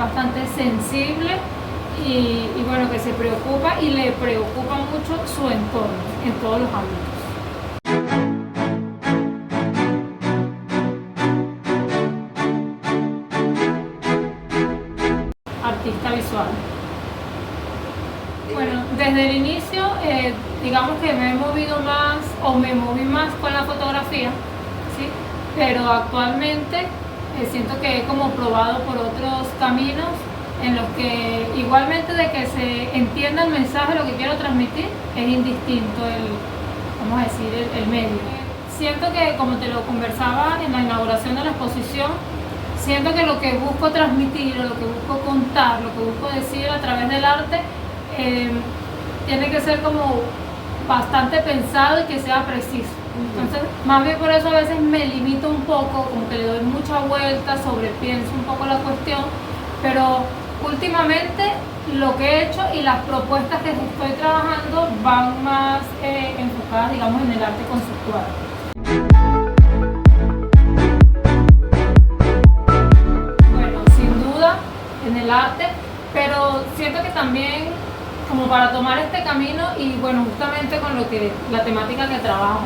bastante sensible y bueno, que se preocupa y le preocupa mucho su entorno en todos los ámbitos. Artista visual. Bueno, desde el inicio, digamos que me he movido más o me moví más con la fotografía, ¿sí? Pero actualmente siento que he como probado por otros caminos en los que igualmente de que se entienda el mensaje, lo que quiero transmitir, es indistinto vamos a decir, el medio. Siento que, como te lo conversaba en la inauguración de la exposición, siento que lo que busco transmitir, o lo que busco contar, lo que busco decir a través del arte, tiene que ser como bastante pensado y que sea preciso. Entonces, más bien por eso a veces me limito un poco, como que le doy mucha vuelta, sobrepienso un poco la cuestión, pero últimamente lo que he hecho y las propuestas que estoy trabajando van más enfocadas, digamos, en el arte conceptual. Bueno, sin duda en el arte, pero siento que también como para tomar este camino y bueno, justamente con la temática que trabajo,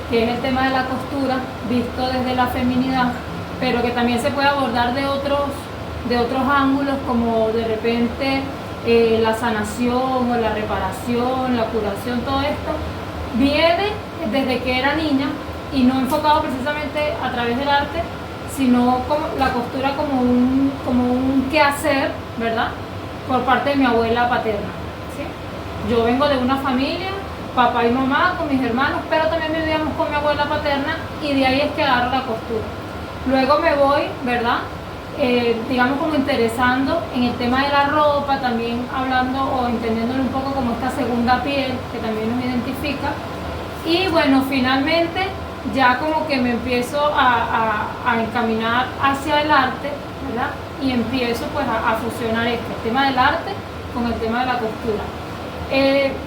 que es el tema de la costura, visto desde la feminidad, pero que también se puede abordar de otros ángulos, como de repente la sanación o la reparación, la curación, todo esto viene desde que era niña y no enfocado precisamente a través del arte, sino como la costura como un quehacer, ¿verdad? Por parte de mi abuela paterna, ¿sí? Yo vengo de una familia, papá y mamá con mis hermanos, pero también vivíamos con mi abuela paterna y de ahí es que agarro la costura. Luego me voy, ¿verdad? Digamos como interesando en el tema de la ropa, también hablando o entendiéndolo un poco como esta segunda piel que también nos identifica. Y bueno, finalmente ya como que me empiezo a encaminar hacia el arte, ¿verdad? Y empiezo pues a fusionar el tema del arte con el tema de la costura.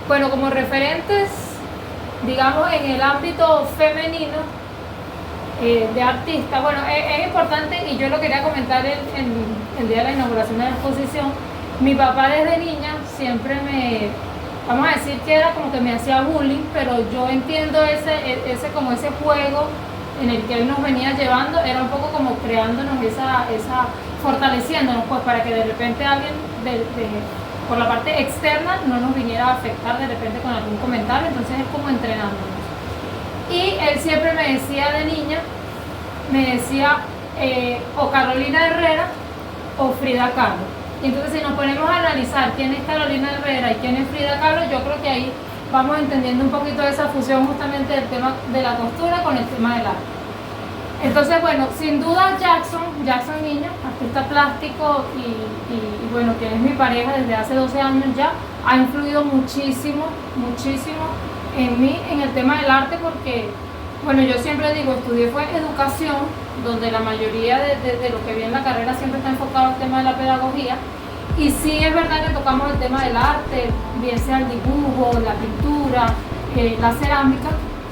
Bueno, como referentes, digamos, en el ámbito femenino, de artista, bueno, es importante y yo lo quería comentar el día de la inauguración de la exposición. Mi papá desde niña siempre vamos a decir que era como que me hacía bullying, pero yo entiendo ese juego en el que él nos venía llevando, era un poco como creándonos fortaleciéndonos, pues para que de repente alguien por la parte externa no nos viniera a afectar de repente con algún comentario, entonces es como entrenándonos. Y él siempre me decía de niña, o Carolina Herrera o Frida Kahlo. Y entonces si nos ponemos a analizar quién es Carolina Herrera y quién es Frida Kahlo, yo creo que ahí vamos entendiendo un poquito esa fusión justamente del tema de la costura con el tema del arte. Entonces, bueno, sin duda Jackson Niño, artista plástico y bueno, que es mi pareja desde hace 12 años ya, ha influido muchísimo en mí, en el tema del arte, porque, bueno, yo siempre digo, estudié fue educación, donde la mayoría de lo que vi en la carrera siempre está enfocado al tema de la pedagogía, y sí es verdad que tocamos el tema del arte, bien sea el dibujo, la pintura, la cerámica.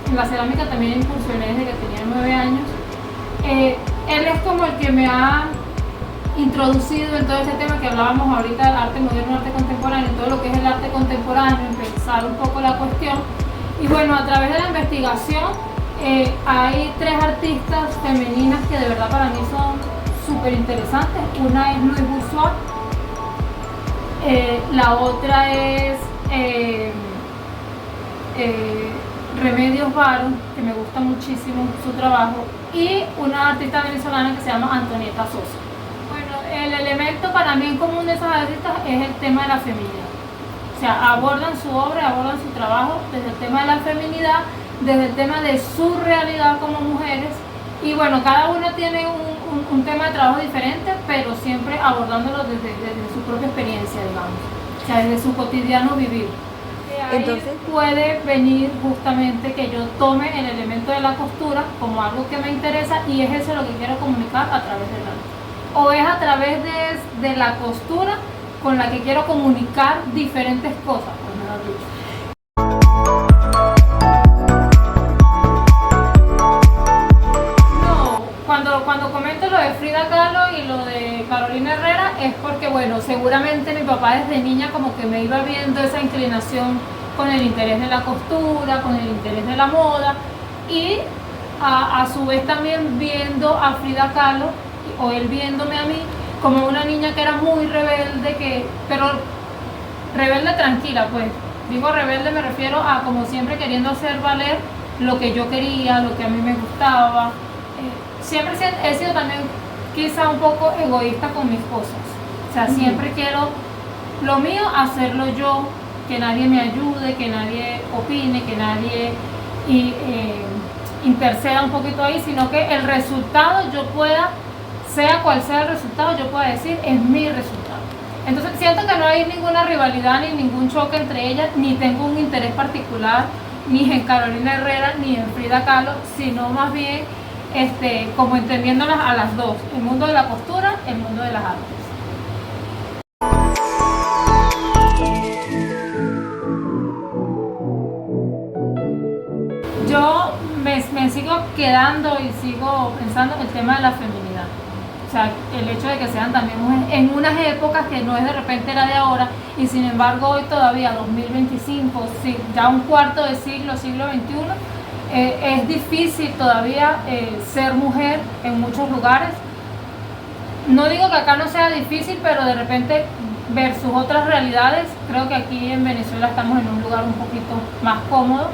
En la cerámica también incursioné desde que tenía 9 años. Él es como el que me ha introducido en todo ese tema que hablábamos ahorita, el arte moderno, arte contemporáneo, todo lo que es el arte contemporáneo, pensar un poco la cuestión. Y bueno, a través de la investigación hay 3 artistas femeninas que de verdad para mí son súper interesantes. Una es Louise Bourgeois, la otra es Remedios Varo, que me gusta muchísimo su trabajo, y una artista venezolana que se llama Antonieta Sosa. Bueno, el elemento para mí en común de esas artistas es el tema de la feminidad. O sea, abordan su obra, abordan su trabajo desde el tema de la feminidad, desde el tema de su realidad como mujeres. Y bueno, cada una tiene un tema de trabajo diferente, pero siempre abordándolo desde su propia experiencia, digamos. O sea, desde su cotidiano vivir. Entonces puede venir justamente que yo tome el elemento de la costura como algo que me interesa y es eso lo que quiero comunicar a través del arte. O es a través de la costura con la que quiero comunicar diferentes cosas, por mejor dicho. No, cuando comento lo de Frida Kahlo y lo de Carolina Herrera es porque papá desde niña como que me iba viendo esa inclinación con el interés de la costura, con el interés de la moda, y a su vez también viendo a Frida Kahlo, o él viéndome a mí como una niña que era muy rebelde, pero rebelde tranquila, pues. Digo rebelde, me refiero a como siempre queriendo hacer valer lo que yo quería, lo que a mí me gustaba. Siempre he sido también quizá un poco egoísta con mis cosas. O sea, siempre quiero lo mío, hacerlo yo, que nadie me ayude, que nadie opine, que nadie interceda un poquito ahí, sino que el resultado yo pueda, sea cual sea el resultado, yo pueda decir, es mi resultado. Entonces siento que no hay ninguna rivalidad ni ningún choque entre ellas, ni tengo un interés particular ni en Carolina Herrera ni en Frida Kahlo, sino más bien como entendiéndolas a las dos, el mundo de la costura, el mundo de las artes. Yo me sigo quedando y sigo pensando en el tema de la feminidad. O sea, el hecho de que sean también mujeres en unas épocas que no es de repente la de ahora, y sin embargo hoy todavía, 2025, ya un cuarto de siglo, siglo XXI, es difícil todavía ser mujer en muchos lugares. No digo que acá no sea difícil, pero de repente versus otras realidades, creo que aquí en Venezuela estamos en un lugar un poquito más cómodo.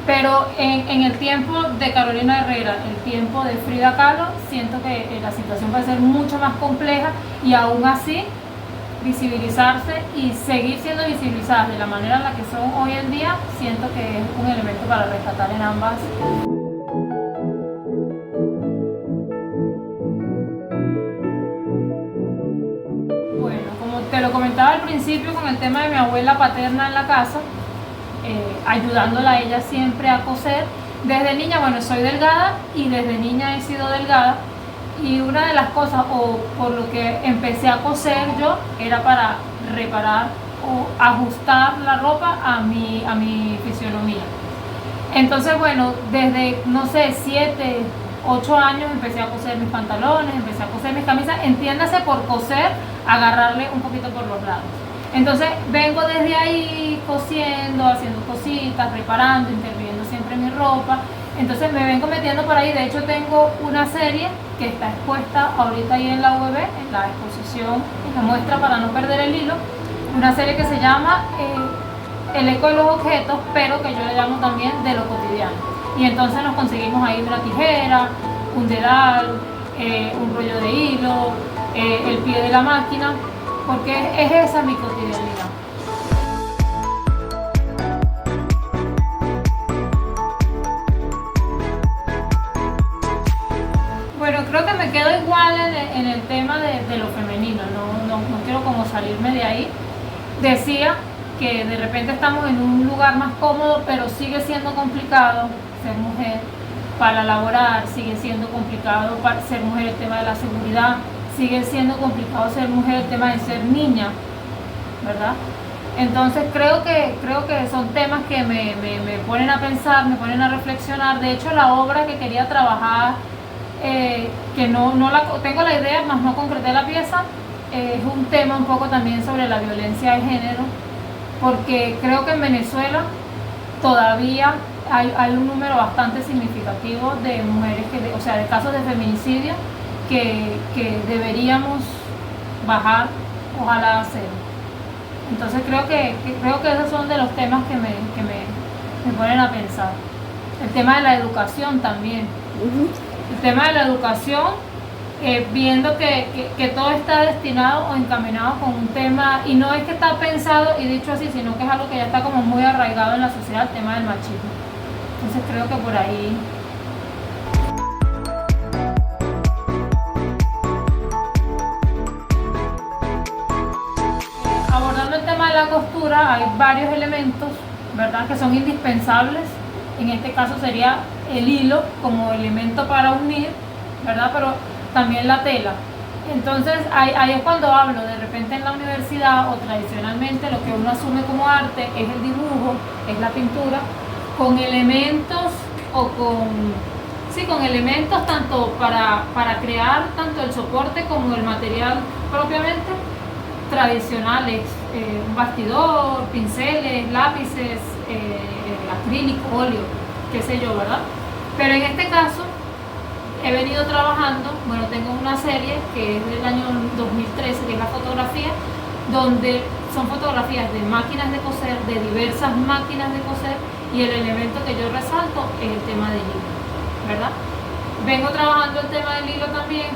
Pero en el tiempo de Carolina Herrera, el tiempo de Frida Kahlo, siento que la situación va a ser mucho más compleja, y aún así visibilizarse y seguir siendo visibilizadas de la manera en la que son hoy en día, siento que es un elemento para rescatar en ambas. Bueno, como te lo comentaba al principio con el tema de mi abuela paterna en la casa, ayudándola a ella siempre a coser. Desde niña, bueno, soy delgada y desde niña he sido delgada, y una de las cosas, o por lo que empecé a coser yo, era para reparar o ajustar la ropa a mi fisionomía. Entonces, bueno, desde, no sé, 7, 8 años empecé a coser mis pantalones, empecé a coser mis camisas, entiéndase por coser, agarrarle un poquito por los lados. Entonces vengo desde ahí cosiendo, haciendo cositas, reparando, interviniendo siempre en mi ropa. Entonces me vengo metiendo por ahí. De hecho tengo una serie que está expuesta ahorita ahí en la UV, en la exposición, en la muestra para no perder el hilo. Una serie que se llama El eco de los objetos, pero que yo le llamo también de lo cotidiano. Y entonces nos conseguimos ahí una tijera, un dedal, un rollo de hilo, el pie de la máquina, porque es esa mi cotidianidad. Bueno, creo que me quedo igual en el tema de lo femenino, no quiero como salirme de ahí. Decía que de repente estamos en un lugar más cómodo, pero sigue siendo complicado ser mujer para laborar, sigue siendo complicado para ser mujer el tema de la seguridad, sigue siendo complicado ser mujer el tema de ser niña, ¿verdad? Entonces creo que son temas que me ponen a pensar, me ponen a reflexionar. De hecho, la obra que quería trabajar, que tengo la idea, más no concreté la pieza, es un tema un poco también sobre la violencia de género, porque creo que en Venezuela todavía hay un número bastante significativo de mujeres, o sea, de casos de feminicidio que deberíamos bajar, ojalá hacer. Entonces creo que esos son de los temas que me ponen a pensar. El tema de la educación también. El tema de la educación, viendo que todo está destinado o encaminado con un tema, y no es que está pensado y dicho así, sino que es algo que ya está como muy arraigado en la sociedad, el tema del machismo. Entonces creo que por ahí. Abordando el tema de la costura, hay varios elementos, ¿verdad?, que son indispensables. En este caso sería el hilo como elemento para unir, ¿verdad?, pero también la tela. Entonces ahí es cuando hablo, de repente en la universidad o tradicionalmente lo que uno asume como arte es el dibujo, es la pintura, con elementos o con elementos tanto para crear tanto el soporte como el material propiamente, tradicionales, un bastidor, pinceles, lápices, acrílico, óleo, qué sé yo, ¿verdad? Pero en este caso he venido trabajando, bueno, tengo una serie que es del año 2013, que es la fotografía, donde son fotografías de máquinas de coser, de diversas máquinas de coser, y el elemento que yo resalto es el tema del hilo, ¿verdad? Vengo trabajando el tema del hilo también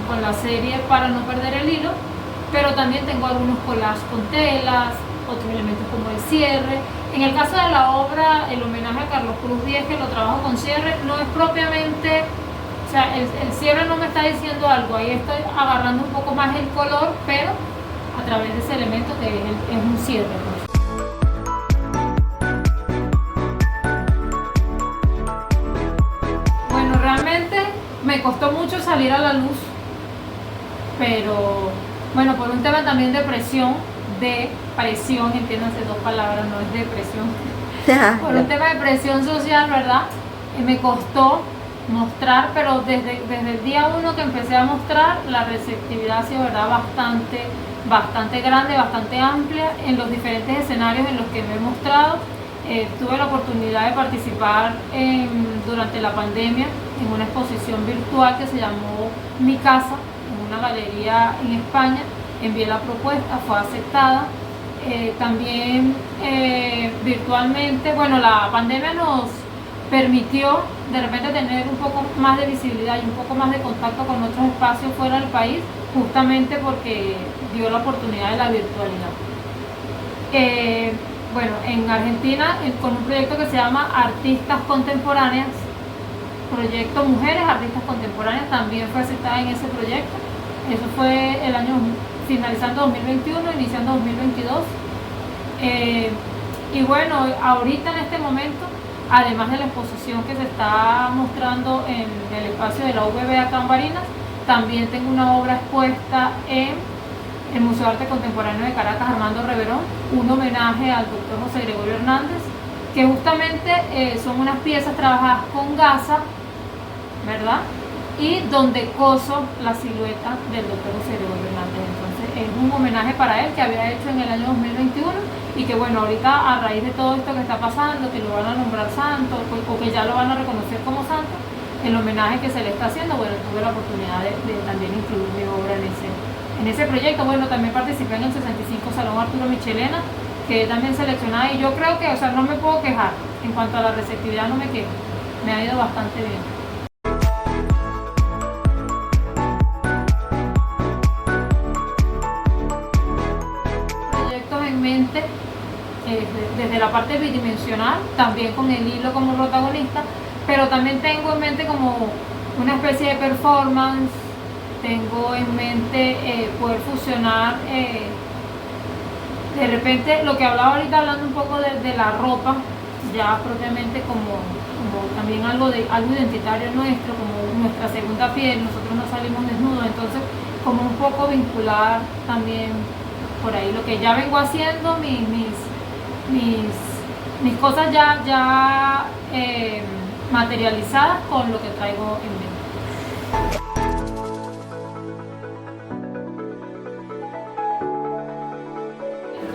con la serie Para no perder el hilo, pero también tengo algunos collages con telas, otros elementos como el cierre. En el caso de la obra, el homenaje a Carlos Cruz Diez, que lo trabajo con cierre, no es propiamente, o sea, el cierre no me está diciendo algo, ahí estoy agarrando un poco más el color, pero a través de ese elemento que es un cierre, pues. Bueno, realmente me costó mucho salir a la luz, pero bueno, por un tema también de presión, entiéndanse dos palabras, no es depresión, por un tema de presión social, ¿verdad? Me costó mostrar, pero desde el día uno que empecé a mostrar, la receptividad ha sido, ¿verdad?, bastante grande, bastante amplia en los diferentes escenarios en los que me he mostrado. Tuve la oportunidad de participar durante la pandemia en una exposición virtual que se llamó Mi Casa, en una galería en España. Envié la propuesta, fue aceptada. También virtualmente, bueno, la pandemia nos permitió de repente tener un poco más de visibilidad y un poco más de contacto con otros espacios fuera del país, justamente porque dio la oportunidad de la virtualidad. Bueno, en Argentina, con un proyecto que se llama Artistas Contemporáneas, proyecto Mujeres Artistas Contemporáneas, también fue aceptada en ese proyecto. Eso fue el año finalizando 2021, iniciando 2022. Y bueno, ahorita en este momento, además de la exposición que se está mostrando en el espacio de la UBB acá en Barinas, también tengo una obra expuesta en el Museo de Arte Contemporáneo de Caracas, Armando Reverón, un homenaje al doctor José Gregorio Hernández, que justamente son unas piezas trabajadas con gasa, ¿verdad? Y donde coso la silueta del doctor José Gregorio Hernández. Entonces es un homenaje para él que había hecho en el año 2021 y que bueno, ahorita a raíz de todo esto que está pasando, que lo van a nombrar santo o que ya lo van a reconocer como santo, el homenaje que se le está haciendo, bueno, tuve la oportunidad de también incluir mi obra en ese proyecto. Bueno, también participé en el 65 Salón Arturo Michelena, que también seleccionada, y yo creo que, o sea, no me puedo quejar, en cuanto a la receptividad no me quejo, me ha ido bastante bien. En mente desde la parte bidimensional, también con el hilo como protagonista, pero también tengo en mente como una especie de performance, tengo en mente poder fusionar de repente lo que hablaba ahorita, hablando un poco de la ropa, ya propiamente como también algo identitario nuestro, como nuestra segunda piel, nosotros no salimos desnudos, entonces como un poco vincular también por ahí lo que ya vengo haciendo, mis cosas ya materializadas con lo que traigo en mente.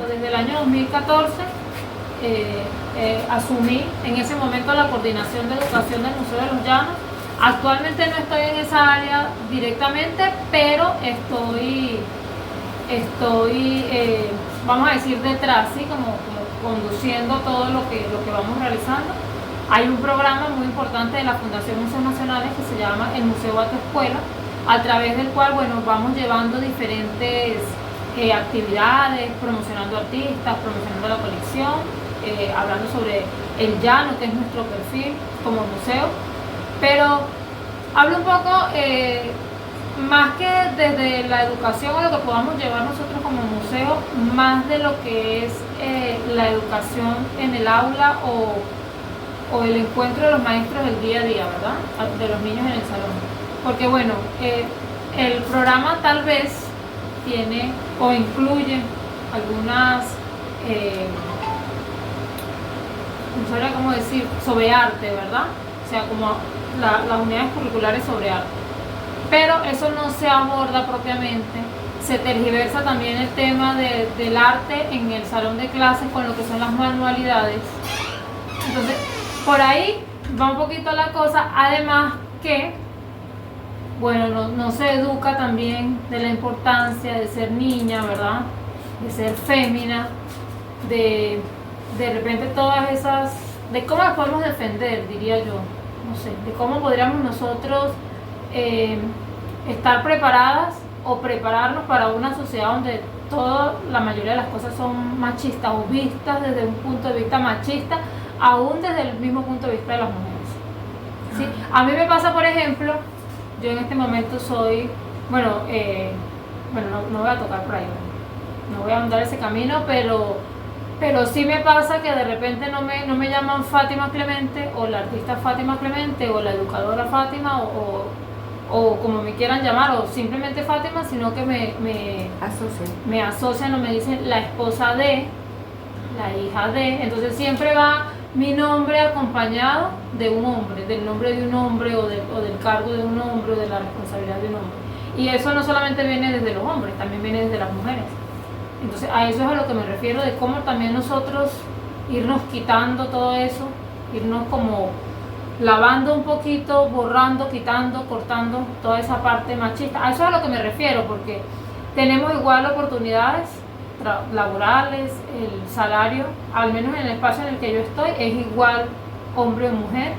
Desde el año 2014 asumí en ese momento la coordinación de educación del Museo de los Llanos. Actualmente no estoy en esa área directamente, pero estoy vamos a decir detrás, ¿sí? como conduciendo todo lo que vamos realizando. Hay un programa muy importante de la Fundación Museos Nacionales que se llama el Museo a tu Escuela, a través del cual, bueno, vamos llevando diferentes actividades, promocionando artistas, promocionando la colección, hablando sobre el llano, que es nuestro perfil como museo, pero hablo un poco más que desde la educación o lo que podamos llevar nosotros como museo, más de lo que es la educación en el aula o el encuentro de los maestros del día a día, ¿verdad? De los niños en el salón. Porque bueno, el programa tal vez tiene o incluye algunas, no sabría cómo decir, sobre arte, ¿verdad? O sea, como las unidades curriculares sobre arte. Pero eso no se aborda propiamente, se tergiversa también el tema del arte en el salón de clases con lo que son las manualidades. Entonces, por ahí va un poquito la cosa, además que, bueno, no se educa también de la importancia de ser niña, ¿verdad? De ser fémina, de repente todas esas, de cómo las podemos defender, diría yo, no sé, de cómo podríamos nosotros estar preparadas o prepararnos para una sociedad donde la mayoría de las cosas son machistas o vistas desde un punto de vista machista, aún desde el mismo punto de vista de las mujeres. ¿Sí? A mí me pasa, por ejemplo, yo en este momento soy, no voy a tocar por ahí, no voy a andar ese camino, pero sí me pasa que de repente no me llaman Fátima Clemente, o la artista Fátima Clemente, o la educadora Fátima, o como me quieran llamar, o simplemente Fátima, sino que me asocian o me dicen la esposa de, la hija de. Entonces siempre va mi nombre acompañado de un hombre, del nombre de un hombre, o del cargo de un hombre, o de la responsabilidad de un hombre. Y eso no solamente viene desde los hombres, también viene desde las mujeres. Entonces a eso es a lo que me refiero, de cómo también nosotros irnos quitando todo eso, irnos como lavando un poquito, borrando, quitando, cortando toda esa parte machista. A eso es a lo que me refiero, porque tenemos igual oportunidades laborales, el salario, al menos en el espacio en el que yo estoy, es igual hombre o mujer.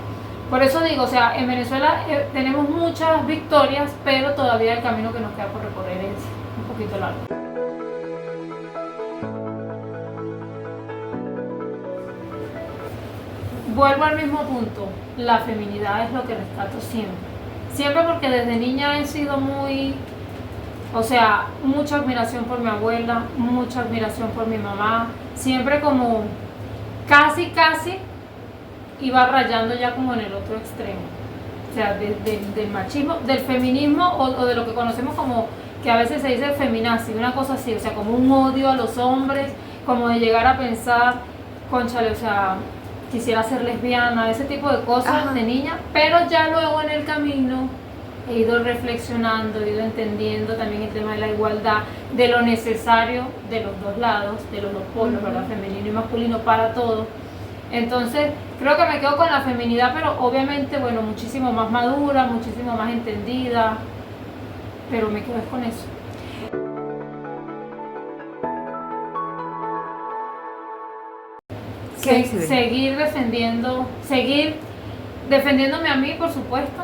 Por eso digo, o sea, en Venezuela tenemos muchas victorias, pero todavía el camino que nos queda por recorrer es un poquito largo. Vuelvo al mismo punto, la feminidad es lo que rescato siempre. Siempre, porque desde niña he sido mucha admiración por mi abuela, mucha admiración por mi mamá, siempre como casi iba rayando ya como en el otro extremo. O sea, del machismo, del feminismo o de lo que conocemos como, que a veces se dice feminazi, una cosa así, o sea, como un odio a los hombres, como de llegar a pensar, cónchale, o sea, quisiera ser lesbiana, ese tipo de cosas de niña, pero ya luego en el camino he ido reflexionando, he ido entendiendo también el tema de la igualdad, de lo necesario de los dos lados, de los dos polos, ¿verdad? Femenino y masculino para todo. Entonces, creo que me quedo con la feminidad, pero obviamente, bueno, muchísimo más madura, muchísimo más entendida, pero me quedo con eso. Seguir defendiéndome a mí, por supuesto,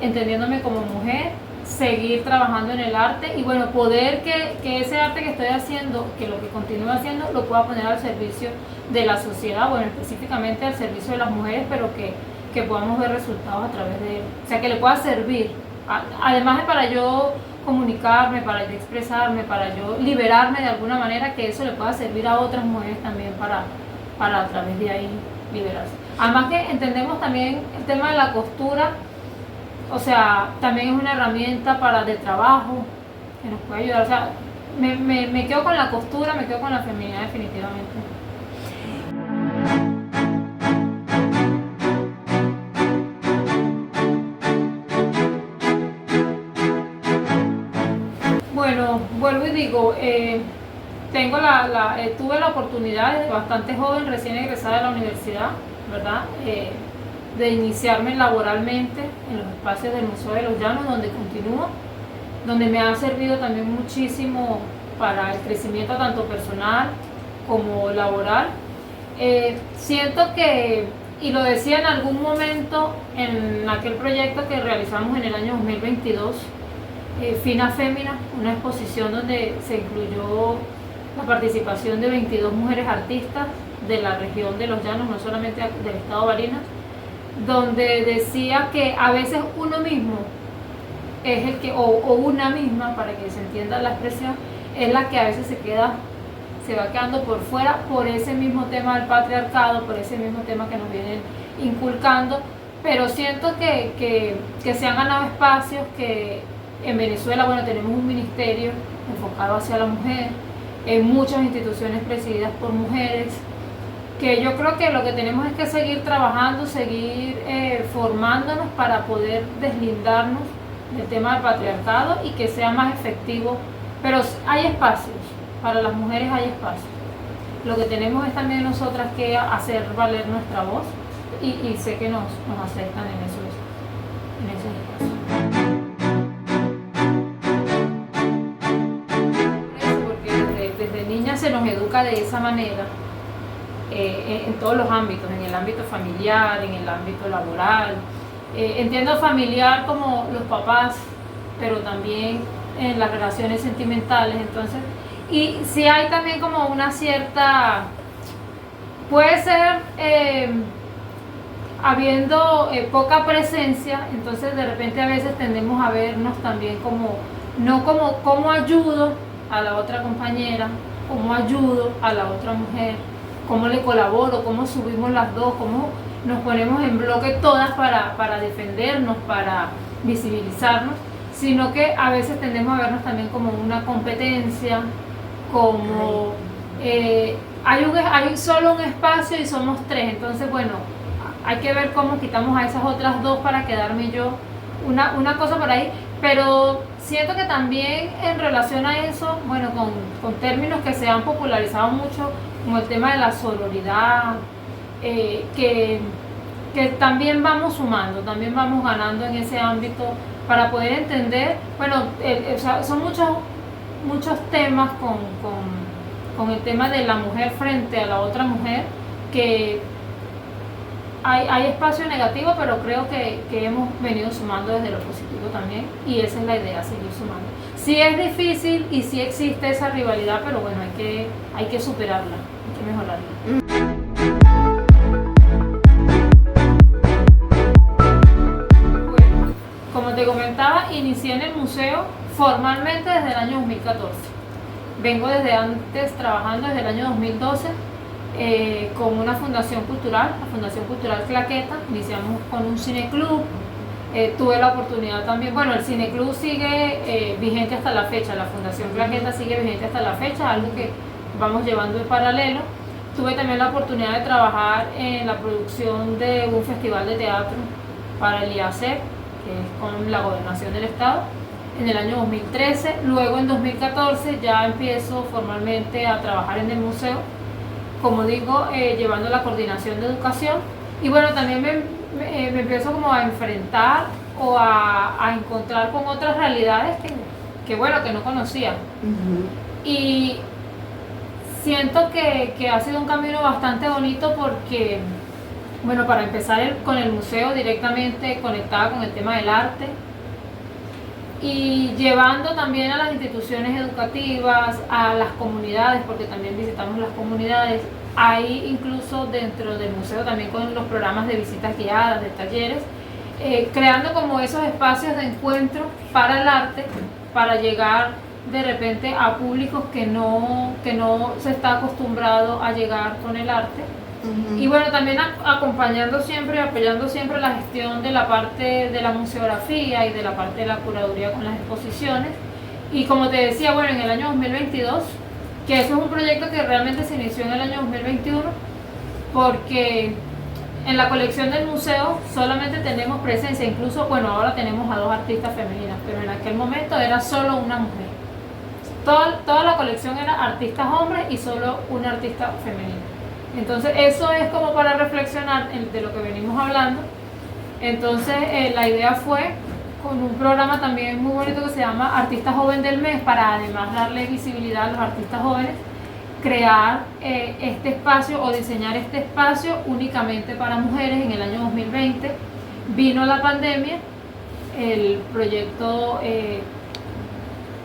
entendiéndome como mujer, seguir trabajando en el arte y bueno, poder que ese arte que estoy haciendo, que lo que continúe haciendo, lo pueda poner al servicio de la sociedad, bueno, específicamente al servicio de las mujeres, pero que podamos ver resultados a través de él, o sea, que le pueda servir, además de para yo comunicarme, para yo expresarme, para yo liberarme de alguna manera, que eso le pueda servir a otras mujeres también para a través de ahí liberarse. Además que entendemos también el tema de la costura, o sea, también es una herramienta de trabajo que nos puede ayudar. O sea, me quedo con la costura, me quedo con la feminidad definitivamente. Bueno, vuelvo y digo, tuve la oportunidad desde bastante joven, recién egresada de la universidad, ¿verdad? De iniciarme laboralmente en los espacios del Museo de los Llanos, donde continúo, donde me ha servido también muchísimo para el crecimiento tanto personal como laboral. Siento que, y lo decía en algún momento en aquel proyecto que realizamos en el año 2022, Fina Fémina, una exposición donde se incluyó la participación de 22 mujeres artistas de la región de los Llanos, no solamente del estado de Barinas, donde decía que a veces uno mismo es el que, o una misma, para que se entienda la expresión, es la que a veces se va quedando por fuera por ese mismo tema del patriarcado, por ese mismo tema que nos vienen inculcando, pero siento que se han ganado espacios, que en Venezuela, bueno, tenemos un ministerio enfocado hacia la mujer, en muchas instituciones presididas por mujeres, que yo creo que lo que tenemos es que seguir trabajando, seguir formándonos para poder deslindarnos del tema del patriarcado y que sea más efectivo pero hay espacios, para las mujeres hay espacios. Lo que tenemos es también nosotras que hacer valer nuestra voz y sé que nos aceptan en esos espacios. Porque desde niña se nos educa de esa manera, en todos los ámbitos, en el ámbito familiar, en el ámbito laboral. Entiendo familiar como los papás, pero también en las relaciones sentimentales. Entonces, y si hay también como una cierta, puede ser habiendo poca presencia, entonces de repente a veces tendemos a vernos también como, no como cómo ayudo a la otra compañera, cómo ayudo a la otra mujer, cómo le colaboro, cómo subimos las dos, cómo nos ponemos en bloque todas para defendernos, para visibilizarnos, sino que a veces tendemos a vernos también como una competencia, como hay solo un espacio y somos tres, entonces bueno, hay que ver cómo quitamos a esas otras dos para quedarme yo, una cosa por ahí, pero siento que también en relación a eso, bueno, con términos que se han popularizado mucho, como el tema de la sororidad, que también vamos sumando, también vamos ganando en ese ámbito para poder entender, bueno, o sea, son muchos temas con el tema de la mujer frente a la otra mujer, que hay espacio negativo, pero creo que hemos venido sumando desde lo positivo también, y esa es la idea, seguir sumando. Sí es difícil y sí existe esa rivalidad, pero bueno, hay que superarla, hay que mejorarla. Bueno, como te comentaba, inicié en el museo formalmente desde el año 2014. Vengo desde antes trabajando desde el año 2012 con una fundación cultural, la Fundación Cultural Claqueta. Iniciamos con un cineclub, tuve la oportunidad también, bueno, el cineclub sigue vigente hasta la fecha, la Fundación Claqueta sigue vigente hasta la fecha, algo que vamos llevando en paralelo. Tuve también la oportunidad de trabajar en la producción de un festival de teatro para el IACEP, que es con la Gobernación del Estado, en el año 2013. Luego en 2014 ya empiezo formalmente a trabajar en el museo, como digo, llevando la coordinación de educación, y bueno, también me empiezo como a enfrentar o a encontrar con otras realidades que bueno, que no conocía. Y siento que ha sido un camino bastante bonito porque, bueno, para empezar con el museo directamente conectada con el tema del arte, y llevando también a las instituciones educativas, a las comunidades, porque también visitamos las comunidades. Hay incluso dentro del museo también con los programas de visitas guiadas, de talleres, creando como esos espacios de encuentro para el arte, para llegar de repente a públicos que no se está acostumbrado a llegar con el arte. Y bueno, también acompañando siempre, apoyando siempre la gestión de la parte de la museografía y de la parte de la curaduría con las exposiciones. Y como te decía, bueno, en el año 2022, que eso es un proyecto que realmente se inició en el año 2021, porque en la colección del museo solamente tenemos presencia, incluso, bueno, ahora tenemos a 2 artistas femeninas, pero en aquel momento era solo una mujer. Toda la colección era artistas hombres y solo una artista femenina. Entonces eso es como para reflexionar de lo que venimos hablando. Entonces la idea fue, con un programa también muy bonito que se llama Artista Joven del Mes, para además darle visibilidad a los artistas jóvenes, crear este espacio o diseñar este espacio únicamente para mujeres. En el año 2020 vino la pandemia, el proyecto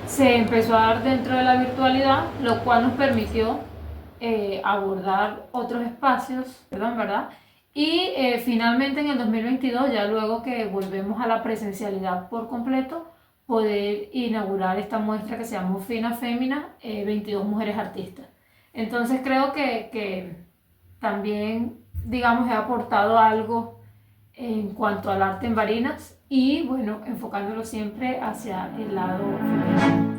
se empezó a dar dentro de la virtualidad, lo cual nos permitió abordar otros espacios, ¿verdad? Y finalmente en el 2022, ya luego que volvemos a la presencialidad por completo, poder inaugurar esta muestra que se llama Fina Fémina, 22 mujeres artistas. Entonces creo que también, digamos, he aportado algo en cuanto al arte en Barinas y, bueno, enfocándolo siempre hacia el lado femenino.